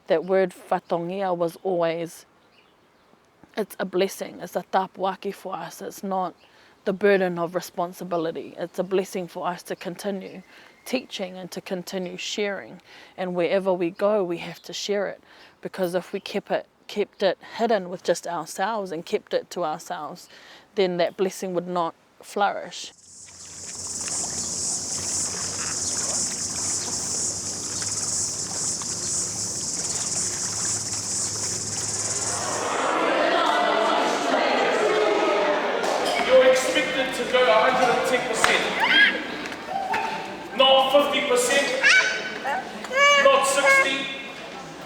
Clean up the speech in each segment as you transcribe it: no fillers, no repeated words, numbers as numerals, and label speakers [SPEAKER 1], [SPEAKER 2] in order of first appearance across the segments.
[SPEAKER 1] that word whatongia was always, it's a blessing, it's a tapuaki for us, it's not the burden of responsibility. It's a blessing for us to continue teaching and to continue sharing. And wherever we go, we have to share it. Because if we kept it hidden with just ourselves and kept it to ourselves, then that blessing would not flourish.
[SPEAKER 2] To go 110%, not 50%, not 60,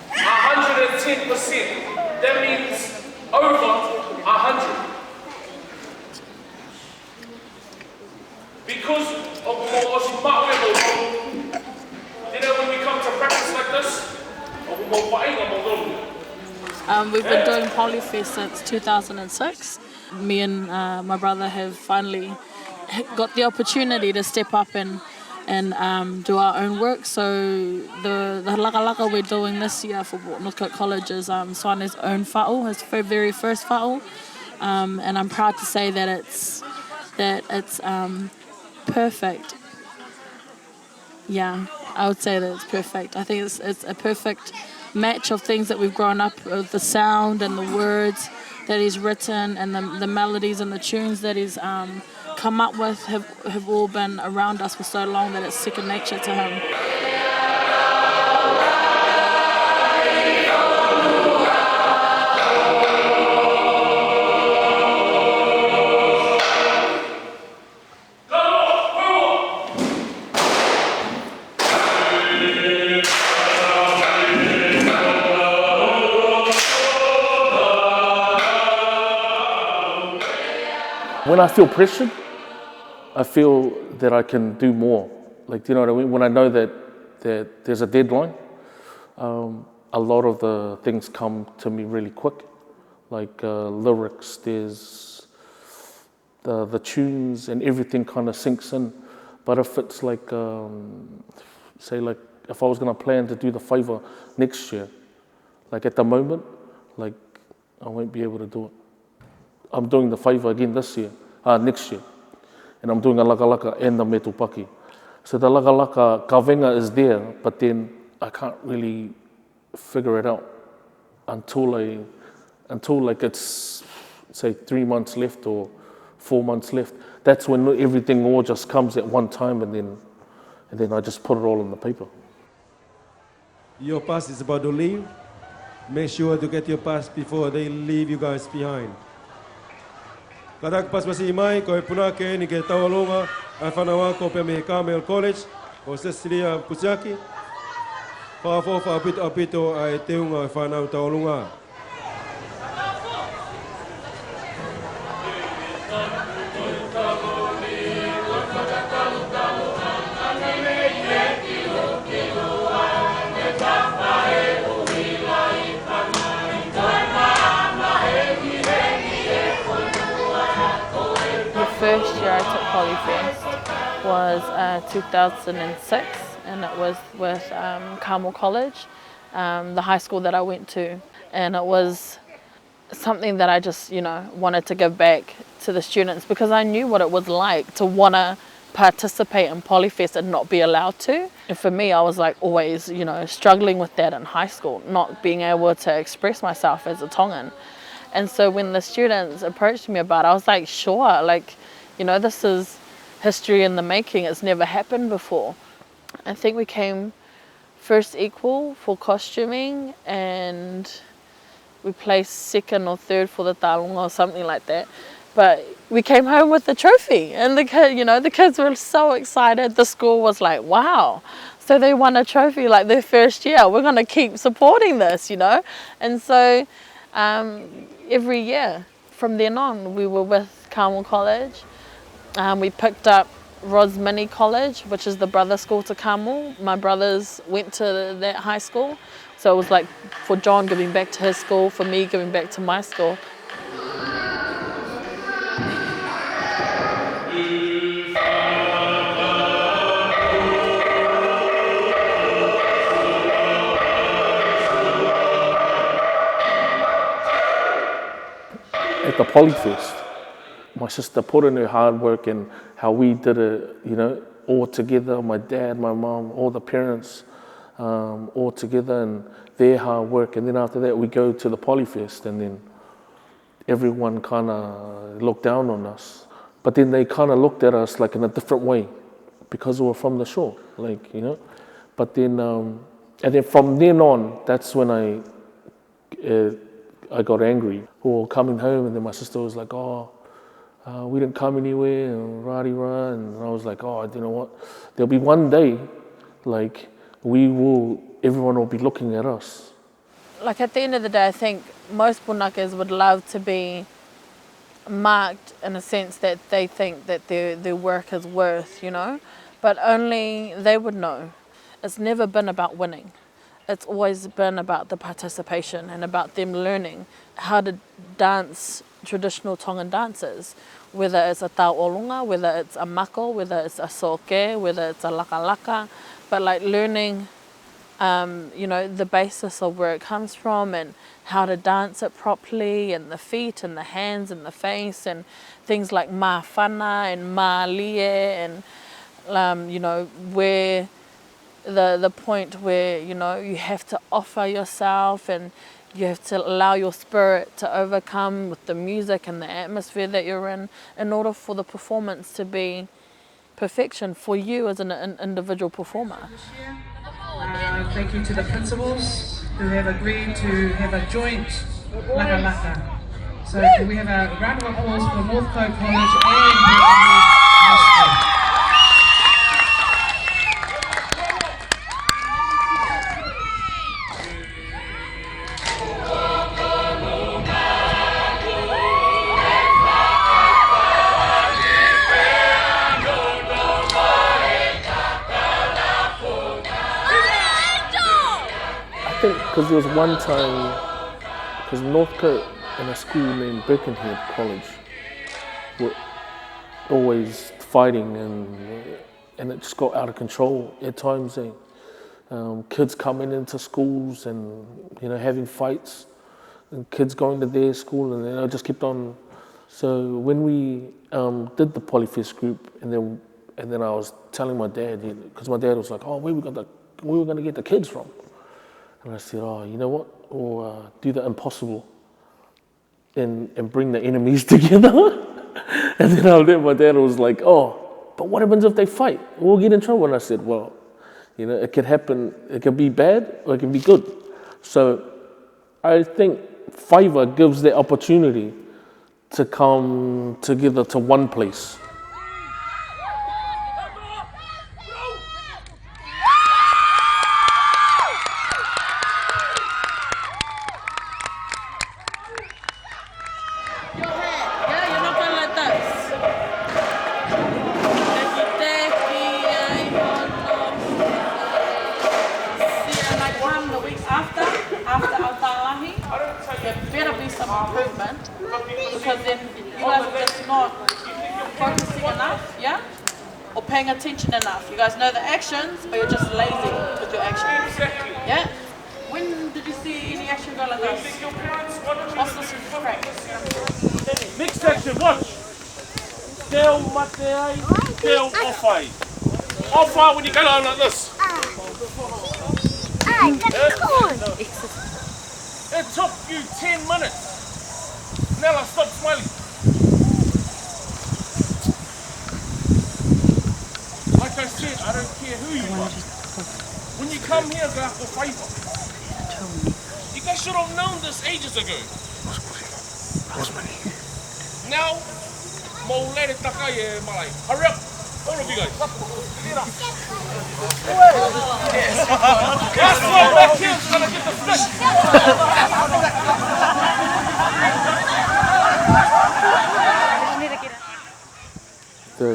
[SPEAKER 2] 110%. That means over 100. Because of when we come to practice like this,
[SPEAKER 1] we've been doing Polyfest since 2006. Me and my brother have finally got the opportunity to step up and do our own work. So the laka we're doing this year for Northcote College is Soane's own wha'o, his very first wha'o. And I'm proud to say that it's perfect. Yeah, I would say that it's perfect. I think it's a perfect match of things that we've grown up with, the sound and the words that he's written and the melodies and the tunes that he's come up with have all been around us for so long that it's second nature to him.
[SPEAKER 3] When I feel pressured, I feel that I can do more. Like, you know what I mean? When I know that there's a deadline, a lot of the things come to me really quick. Like lyrics, there's the tunes and everything kind of sinks in. But if it's like, say like, if I was gonna plan to do the Faiva next year, like at the moment, like I won't be able to do it. I'm doing the Faiva again next year, and I'm doing a laka and the metupaki. So the laka kawenga is there, but then I can't really figure it out until like it's say 3 months left or 4 months left. That's when everything all just comes at one time, and then I just put it all on the paper.
[SPEAKER 4] Your pass is about to leave. Make sure to get your pass before they leave you guys behind. Kadak pas masih mai ko Punake ni ke Taualonga ai whanawa ko pe me Carmel College ko Sesilia Pusiaki. Whafo apito ai teunga whanau Taualonga.
[SPEAKER 1] First year I took Polyfest was 2006, and it was with Carmel College, the high school that I went to, and it was something that I just wanted to give back to the students, because I knew what it was like to want to participate in Polyfest and not be allowed to. And for me, I was like always struggling with that in high school, not being able to express myself as a Tongan. And so when the students approached me about it, I was like, sure, like, this is history in the making. It's never happened before. I think we came first equal for costuming, and we placed second or third for the talonga or something like that. But we came home with the trophy, and the kids were so excited. The school was like, wow. So they won a trophy like their first year. We're going to keep supporting this, And so every year from then on, we were with Carmel College. We picked up Rosmini College, which is the brother school to Carmel. My brothers went to that high school. So it was like for John giving back to his school, for me giving back to my school.
[SPEAKER 3] at the Polyfest. My sister put in her hard work and how we did it, you know, all together, my dad, my mom, all the parents, all together, and their hard work. And then after that, we go to the Polyfest, and then everyone kind of looked down on us. But then they kind of looked at us like in a different way because we were from the shore, like, you know. But then, and then from then on, that's when I got angry. We were coming home, and then my sister was like, oh, we didn't come anywhere, and rah-de-rah, and I was like, oh, you know what? There'll be one day, like, everyone will be looking at us.
[SPEAKER 1] Like at the end of the day, I think most Punakes would love to be marked in a sense that they think that their work is worth, you know, but only they would know. It's never been about winning. It's always been about the participation and about them learning how to dance traditional Tongan dances, whether it's a tauolunga, whether it's a mako, whether it's a soke, whether it's a laka, but like learning, you know, the basis of where it comes from and how to dance it properly, and the feet and the hands and the face, and things like ma whana and ma lie, and you know, where the point where, you know, you have to offer yourself and you have to allow your spirit to overcome with the music and the atmosphere that you're in order for the performance to be perfection for you as an individual performer.
[SPEAKER 5] Thank you to the principals who have agreed to have a joint laka. So can we have a round of applause for Northcote College and High School.
[SPEAKER 3] Because there was one time, because Northcote and a school named Birkenhead College were always fighting, and it just got out of control at times. Kids coming into schools and, you know, having fights, and kids going to their school, and then I just kept on. So when we did the Polyfest group, and then I was telling my dad, because my dad was like, oh, where we were going to get the kids from? And I said, oh, you know what? Or do the impossible and bring the enemies together. And then my dad was like, oh, but what happens if they fight? We'll get in trouble. And I said, well, you know, it could happen. It can be bad or it can be good. So I think Faiva gives the opportunity to come together to one place.
[SPEAKER 1] Because then you guys are just not focusing enough, yeah? Or paying attention enough. You guys know the actions, but you're just lazy with your actions. Yeah? When did you see any action go like this? What's this practice?
[SPEAKER 2] Next action, watch. Teo mateai, teo ofai. Ofai when you go down like this. It took you 10 minutes. Nella, stop smiling. Like I said, I don't care who you are. When you come here, go for Faiva. You guys should have known this ages ago. Now, mo lere takai e malai. Hurry up, all of you guys. That's what that kid's gonna get the flick.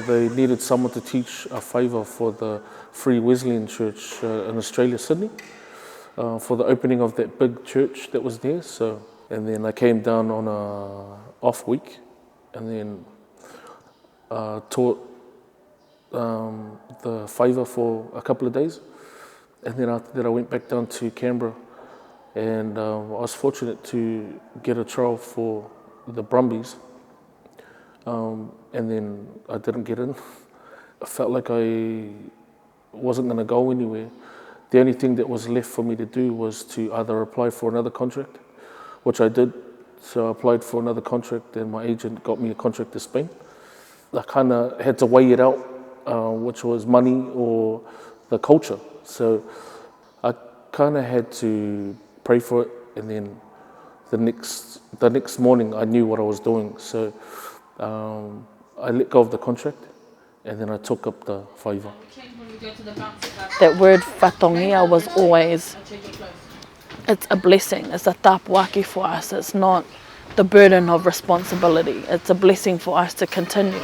[SPEAKER 3] They needed someone to teach a Faiva for the Free Wesleyan Church in Australia, Sydney, for the opening of that big church that was there. So, and then I came down on a off week, and then taught the Faiva for a couple of days, and then after that I went back down to Canberra, and I was fortunate to get a trial for the Brumbies, and then I didn't get in. I felt like I wasn't going to go anywhere. The only thing that was left for me to do was to either apply for another contract, which I did. So I applied for another contract, and my agent got me a contract to Spain. I kind of had to weigh it out, which was money or the culture. So I kind of had to pray for it, and then the next morning I knew what I was doing. So I let go of the contract, and then I took up the Faiva.
[SPEAKER 1] That word whatongia was always, it's a blessing, it's a tapuaki for us, it's not the burden of responsibility, it's a blessing for us to continue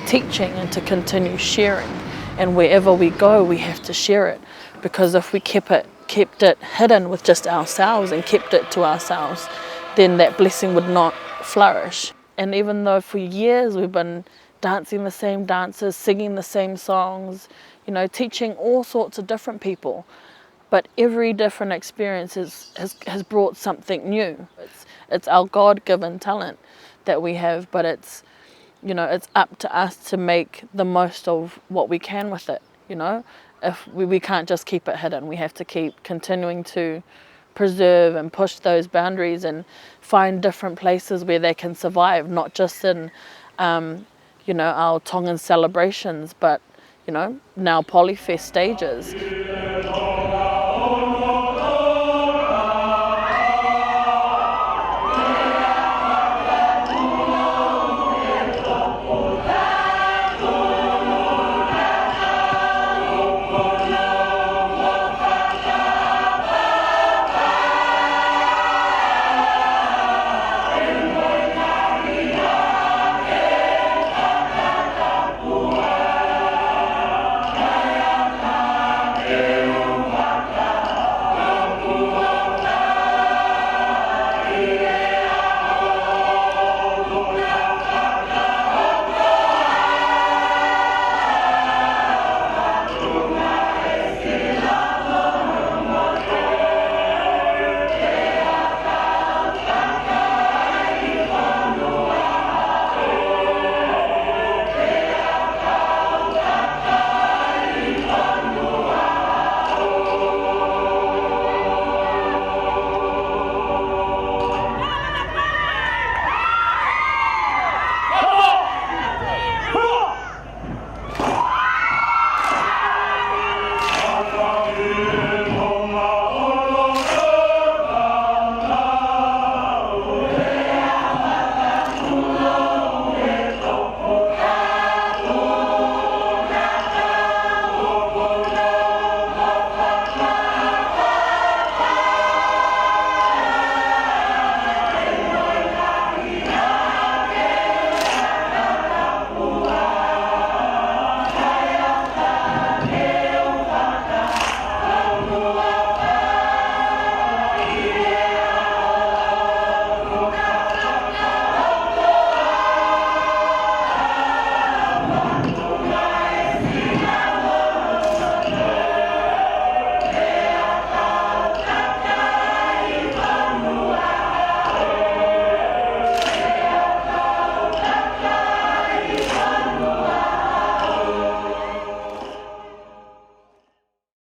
[SPEAKER 1] teaching and to continue sharing. And wherever we go, we have to share it, because if we kept it hidden with just ourselves and kept it to ourselves, then that blessing would not flourish. And even though for years we've been dancing the same dances, singing the same songs, you know, teaching all sorts of different people, but every different experience has brought something new. It's our God-given talent that we have, but it's, you know, it's up to us to make the most of what we can with it, you know. If we can't just keep it hidden, we have to keep continuing to preserve and push those boundaries and find different places where they can survive, not just in, you know, our Tongan celebrations, but, you know, now Polyfest stages.